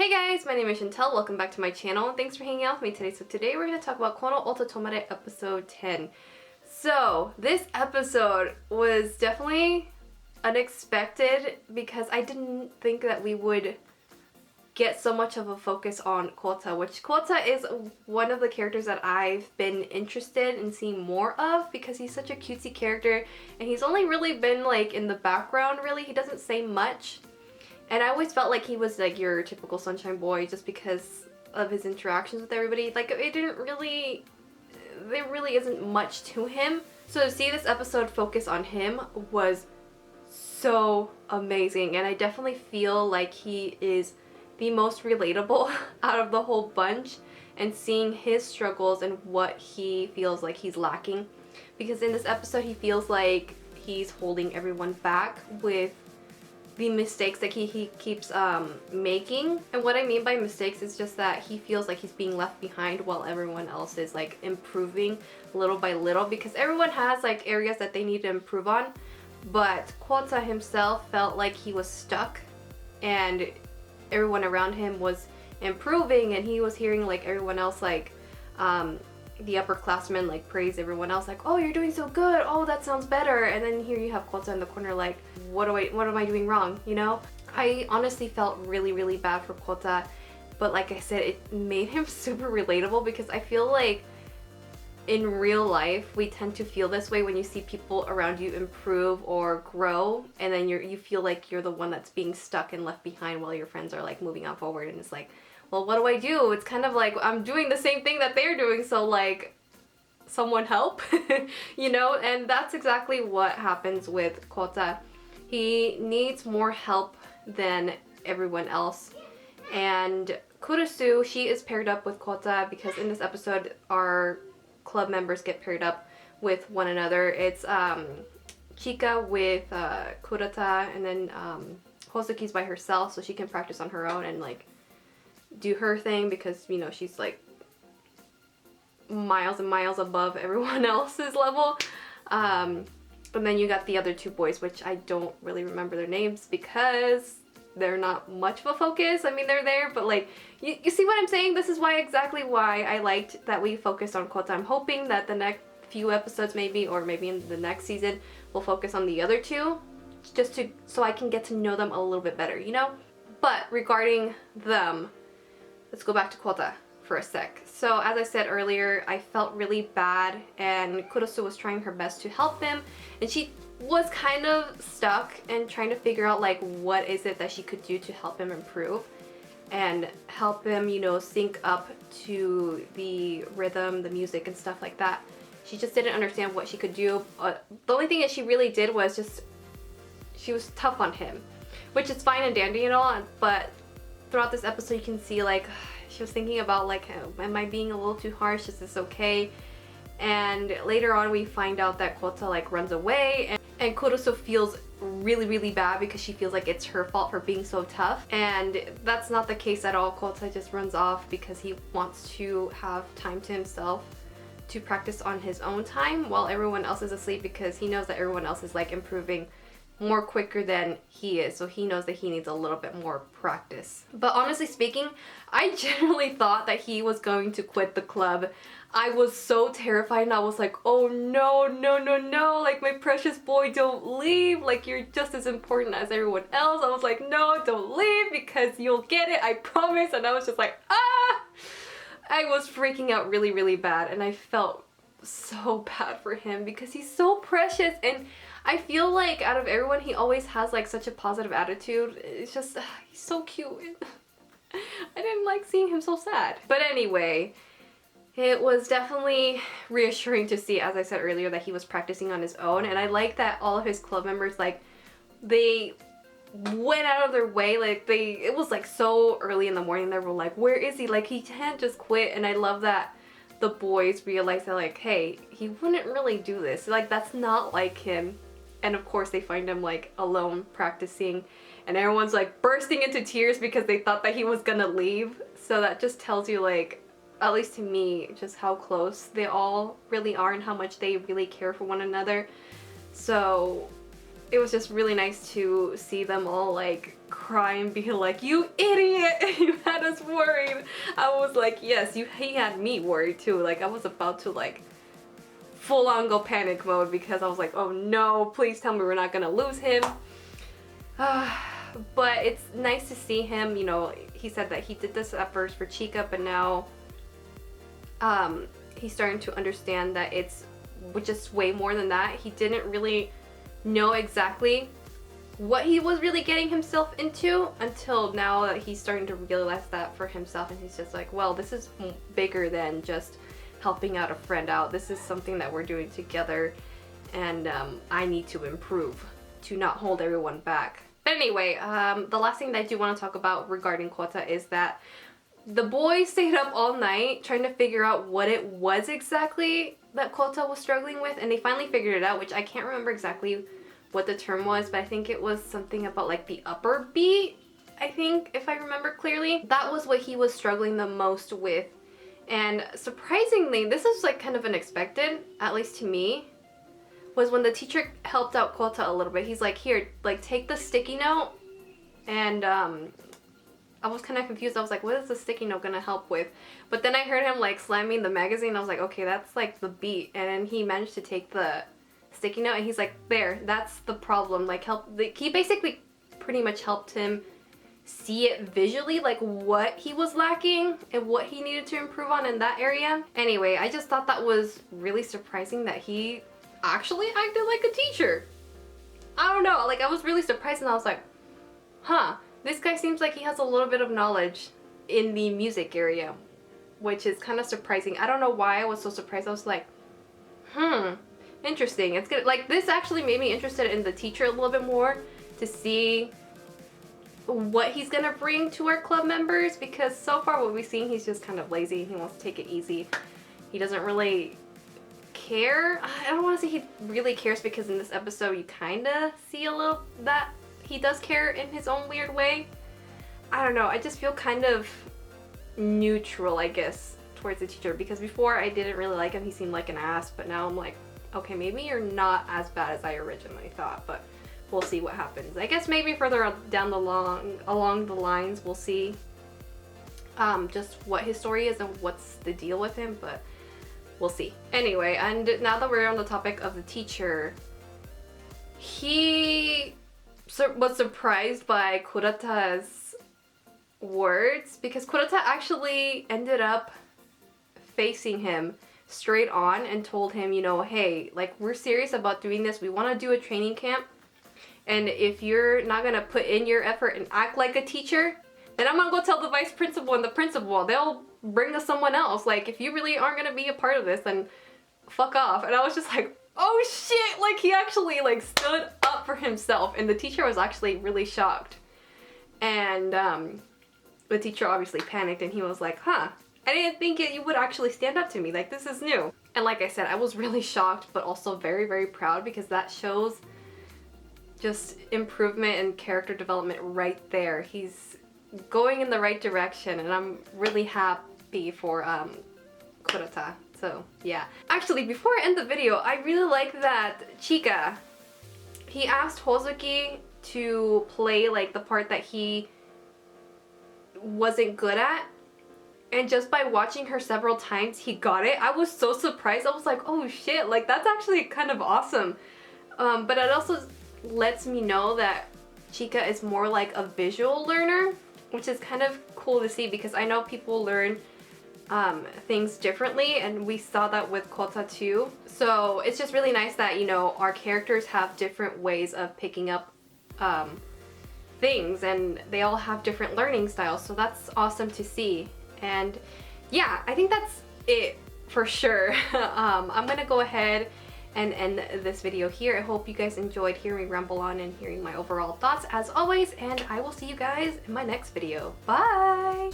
Hey guys, my name is Chantel. Welcome back to my channel and thanks for hanging out with me today. So today we're going to talk about Oto Tomare episode 10. So this episode was definitely unexpected because I didn't think that we would get so much of a focus on Kota, which Kota is one of the characters that I've been interested in seeing more of because he's such a cutesy character and he's only really been like in the background really. He doesn't say much. And I always felt like he was like your typical sunshine boy just because of his interactions with everybody. Like it didn't really, there really isn't much to him. So to see this episode focus on him was so amazing. And I definitely feel like he is the most relatable out of the whole bunch. And seeing his struggles and what he feels like he's lacking. Because in this episode he feels like he's holding everyone back with the mistakes that he keeps making. And what I mean by mistakes is just that he feels like he's being left behind while everyone else is like improving little by little, because everyone has like areas that they need to improve on, but Kota himself felt like he was stuck and everyone around him was improving, and he was hearing like everyone else like the upperclassmen like praise everyone else like, oh, you're doing so good, oh, that sounds better, and then here you have Kota in the corner like, what am I doing wrong, you know? I honestly felt really bad for Kota, but like I said, it made him super relatable because I feel like in real life we tend to feel this way when you see people around you improve or grow, and then you feel like you're the one that's being stuck and left behind while your friends are like moving on forward, and it's like, well, what do I do? It's kind of like I'm doing the same thing that they're doing, so like, someone help, you know? And that's exactly what happens with Kota. He needs more help than everyone else. And Kurusu, she is paired up with Kota because in this episode our club members get paired up with one another. It's Chika with Kurata, and then Hosuki's by herself so she can practice on her own and like do her thing because, you know, she's like miles and miles above everyone else's level. And then you got the other two boys, which I don't really remember their names because they're not much of a focus. I mean, they're there, but like, you see what I'm saying? This is exactly why I liked that we focused on Kota. I'm hoping that the next few episodes maybe, or maybe in the next season, we'll focus on the other two just so I can get to know them a little bit better, you know? But regarding them, let's go back to Kota for a sec. So as I said earlier, I felt really bad and Kurusu was trying her best to help him, and she was kind of stuck and trying to figure out like what is it that she could do to help him improve and help him, you know, sync up to the rhythm, the music and stuff like that. She just didn't understand what she could do. The only thing that she really did was just, she was tough on him, which is fine and dandy and all, but throughout this episode you can see like she was thinking about like, am I being a little too harsh? Is this okay? And later on we find out that Kota like runs away, and Kurusu feels really bad because she feels like it's her fault for being so tough, and that's not the case at all. Kota just runs off because he wants to have time to himself to practice on his own time while everyone else is asleep, because he knows that everyone else is like improving more quicker than he is, so he knows that he needs a little bit more practice. But honestly speaking, I genuinely thought that he was going to quit the club. I was so terrified and I was like, oh no, like my precious boy, don't leave, like you're just as important as everyone else. I was like, no, don't leave because you'll get it, I promise. And I was just like, ah! I was freaking out really bad, and I felt so bad for him because he's so precious, and I feel like out of everyone he always has like such a positive attitude. It's just, he's so cute. I didn't like seeing him so sad. But anyway, it was definitely reassuring to see, as I said earlier, that he was practicing on his own, and I like that all of his club members, like, they went out of their way, like it was like so early in the morning, they were like, where is he? Like he can't just quit. And I love that the boys realized that like, hey, he wouldn't really do this, like that's not like him. And of course they find him like alone practicing, and everyone's like bursting into tears because they thought that he was gonna leave. So that just tells you, like, at least to me, just how close they all really are and how much they really care for one another. So it was just really nice to see them all like cry and be like, you idiot, you had us worried. I was like, yes, he had me worried too. Like I was about to like full on go panic mode because I was like, oh no, please tell me we're not gonna lose him. But it's nice to see him, you know, he said that he did this at first for Chica, but now he's starting to understand that it's just way more than that. He didn't really know exactly what he was really getting himself into until now that he's starting to realize that for himself, and he's just like, well, this is bigger than just helping out a friend out. This is something that we're doing together, and I need to improve to not hold everyone back. But anyway, the last thing that I do want to talk about regarding Kota is that the boys stayed up all night trying to figure out what it was exactly that Kota was struggling with, and they finally figured it out, which I can't remember exactly what the term was, but I think it was something about like the upper beat, I think, if I remember clearly. That was what he was struggling the most with. And surprisingly, this is like kind of unexpected, at least to me, was when the teacher helped out Kota a little bit. He's like, here, like take the sticky note, and I was kind of confused. I was like, what is the sticky note gonna help with? But then I heard him like slamming the magazine. I was like, okay, that's like the beat. And then he managed to take the sticky note and he's like, there, that's the problem. Like he basically pretty much helped him see it visually, like what he was lacking and what he needed to improve on in that area. Anyway, I just thought that was really surprising that he actually acted like a teacher. I don't know, like I was really surprised, and I was like, huh, this guy seems like he has a little bit of knowledge in the music area, which is kind of surprising. I don't know why I was so surprised. I was like, interesting. It's good. Like this actually made me interested in the teacher a little bit more to see what he's gonna bring to our club members, because so far what we've seen, he's just kind of lazy. He wants to take it easy. He doesn't really care. I don't want to say he really cares, because in this episode you kind of see a little that he does care in his own weird way. I don't know. I just feel kind of neutral, I guess, towards the teacher, because before I didn't really like him. He seemed like an ass, but now I'm like, okay, maybe you're not as bad as I originally thought, but we'll see what happens. I guess maybe further down along the lines we'll see just what his story is and what's the deal with him, but we'll see. Anyway, and now that we're on the topic of the teacher, he was surprised by Kurata's words, because Kurata actually ended up facing him straight on and told him, you know, hey, like we're serious about doing this. We want to do a training camp, and if you're not gonna put in your effort and act like a teacher, then I'm gonna go tell the vice principal and the principal. They'll bring us someone else. Like if you really aren't gonna be a part of this, then fuck off. And I was just like, oh shit, like he actually like stood up for himself, and the teacher was actually really shocked. And the teacher obviously panicked, and he was like, huh, I didn't think you would actually stand up to me. Like this is new. And like I said, I was really shocked, but also very, very proud, because that shows just improvement and character development right there. He's going in the right direction, and I'm really happy for Kurata. So yeah. Actually, before I end the video, I really like that Chika, he asked Hozuki to play like the part that he wasn't good at, and just by watching her several times he got it. I was so surprised. I was like, oh shit, like that's actually kind of awesome. But it also lets me know that Chika is more like a visual learner, which is kind of cool to see, because I know people learn things differently, and we saw that with Kota too. So it's just really nice that, you know, our characters have different ways of picking up things, and they all have different learning styles, so that's awesome to see. And yeah, I think that's it for sure. I'm gonna go ahead and end this video here. I hope you guys enjoyed hearing me ramble on and hearing my overall thoughts as always, and I will see you guys in my next video. Bye!